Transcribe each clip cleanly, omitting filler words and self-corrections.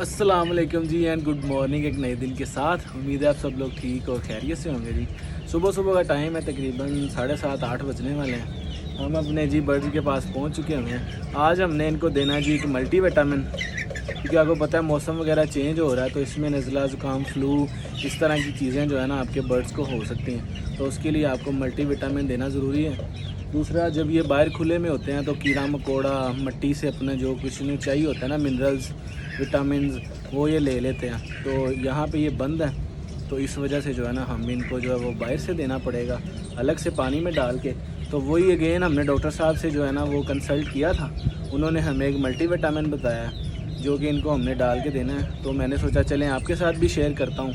अस्सलाम वालेकुम जी and good morning. एक नए दिन के साथ उम्मीद है आप सब लोग ठीक और खैरियत से होंगे जी। सुबह का टाइम है, तकरीबन 7:30-8 बजने वाले हैं। हम अपने जी बर्ड्स के पास पहुंच चुके हैं। आज हमने इनको देना है जी एक मल्टीविटामिन, क्योंकि आपको पता है मौसम वगैरह चेंज हो रहा है, तो इसमें नज़ला ज़ुकाम फ्लू इस तरह की चीज़ें जो है ना आपके बर्ड्स को हो सकती हैं, तो उसके लिए आपको मल्टीविटामिन देना ज़रूरी है। दूसरा, जब ये बाहर खुले में होते हैं तो कीड़ा मकोड़ा मट्टी से अपने जो कुछ इन्हें चाहिए होता है ना, मिनरल्स विटामिन, वो ये ले लेते हैं। तो यहाँ पे ये बंद है, तो इस वजह से जो है ना हम इनको जो है वो बाहर से देना पड़ेगा अलग से पानी में डाल के। तो वही अगेन हमने डॉक्टर साहब से जो है ना वो कंसल्ट किया था, उन्होंने हमें एक मल्टीविटामिन बताया है जो कि इनको हमने डाल के देना है। तो मैंने सोचा चलें आपके साथ भी शेयर करता हूँ,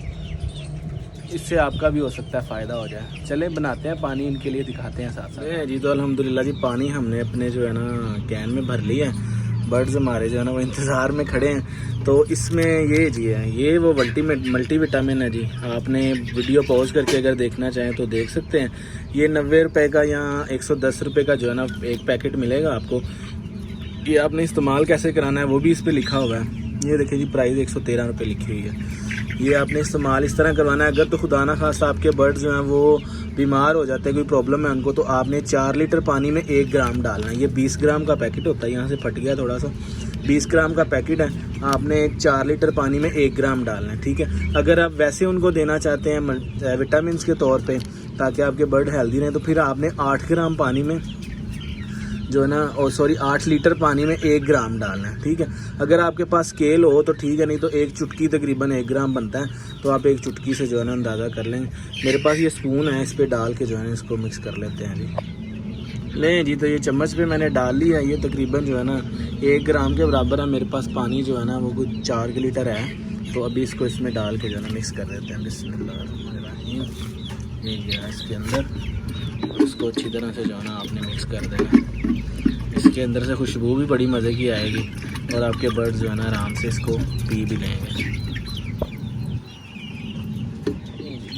इससे आपका भी हो सकता है फ़ायदा हो जाए। चलें बनाते हैं पानी, इनके लिए दिखाते हैं साथ साथ जी। तो अल्हम्दुलिल्लाह जी पानी हमने अपने जो है ना कैन में भर लिया है। बर्ड्स हमारे जो है ना वो इंतज़ार में खड़े हैं। तो इसमें ये जी है, ये वो मल्टीविटामिन है जी। आपने वीडियो पॉज करके अगर देखना चाहें तो देख सकते हैं। ये 90 रुपये का या 110 रुपये का जो है ना एक पैकेट मिलेगा आपको। ये आपने इस्तेमाल कैसे कराना है वो भी इस पर लिखा हुआ है। ये देखिए जी, प्राइस 113 रुपये लिखी हुई है। ये आपने इस्तेमाल इस तरह करवाना है। अगर तो खुदा ना खास्ता आपके बर्ड्स जो हैं वो बीमार हो जाते हैं, कोई प्रॉब्लम है उनको, तो आपने 4 लीटर पानी में 1 ग्राम डालना है। ये 20 ग्राम का पैकेट होता है, यहाँ से फट गया थोड़ा सा। 20 ग्राम का पैकेट है, आपने 4 लीटर पानी में 1 ग्राम डालना है, ठीक है। अगर आप वैसे उनको देना चाहते हैं विटामिन के तौर पर, ताकि आपके बर्ड हेल्दी रहें, तो फिर आपने 8 ग्राम पानी में जो है ना, 8 लीटर पानी में 1 ग्राम डालना है, ठीक है। अगर आपके पास स्केल हो तो ठीक है, नहीं तो एक चुटकी तकरीबन 1 ग्राम बनता है, तो आप एक चुटकी से जो है ना अंदाज़ा कर लेंगे। मेरे पास ये स्पून है, इस पर डाल के जो है ना इसको मिक्स कर लेते हैं जी। लें जी, तो ये चम्मच पे मैंने डाल लिया। ये तकरीबन जो है ना 1 ग्राम के बराबर है। मेरे पास पानी जो है ना वो कुछ 4 लीटर है, तो अभी इसको इसमें डाल के जो है ना मिक्स कर देते हैं। बिस्मिल्लाहिर्रहमानिर्रहीम। ये गया इसके अंदर, इसको अच्छी तरह से जो है ना आपने मिक्स कर देना। इसके अंदर से खुशबू भी बड़ी मज़े की आएगी और आपके बर्ड्स जो है ना आराम से इसको पी भी लेंगे।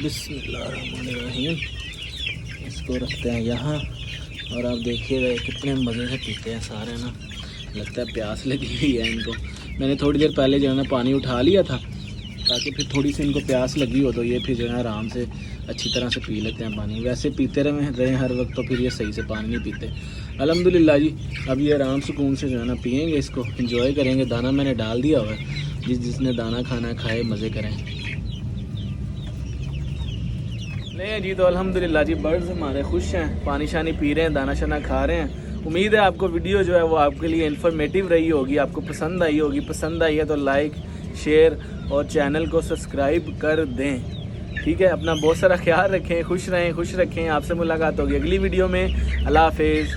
बिस्मिल्लाहिर्रहमानिर्रहीम। इसको रखते हैं यहाँ, और आप देखिएगा कितने मज़े से पीते हैं सारे ना। लगता है प्यास लगी हुई है इनको। मैंने थोड़ी देर पहले जो है ना पानी उठा लिया था, ताकि फिर थोड़ी सी इनको प्यास लगी हो तो ये फिर जो है आराम से अच्छी तरह से पी लेते हैं पानी। वैसे पीते रहे हर वक्त तो फिर ये सही से पानी नहीं पीते। अल्हम्दुलिल्लाह जी, अब ये आराम सुकून से जो है ना पियेंगे, इसको एंजॉय करेंगे। दाना मैंने डाल दिया हुआ है, जिसने दाना खाना खाए, मज़े करें। नहीं जी, तो अल्हम्दुलिल्लाह जी बर्ड्स हमारे खुश हैं, पानी शानी पी रहे हैं, दाना शाना खा रहे हैं। उम्मीद है आपको वीडियो जो है वो आपके लिए इन्फॉर्मेटिव रही होगी, आपको पसंद आई होगी। पसंद आई है तो लाइक शेयर और चैनल को सब्सक्राइब कर दें, ठीक है। अपना बहुत सारा ख्याल रखें, खुश रहें, खुश रखें। आपसे मुलाकात होगी अगली वीडियो में। अल्लाह हाफिज़।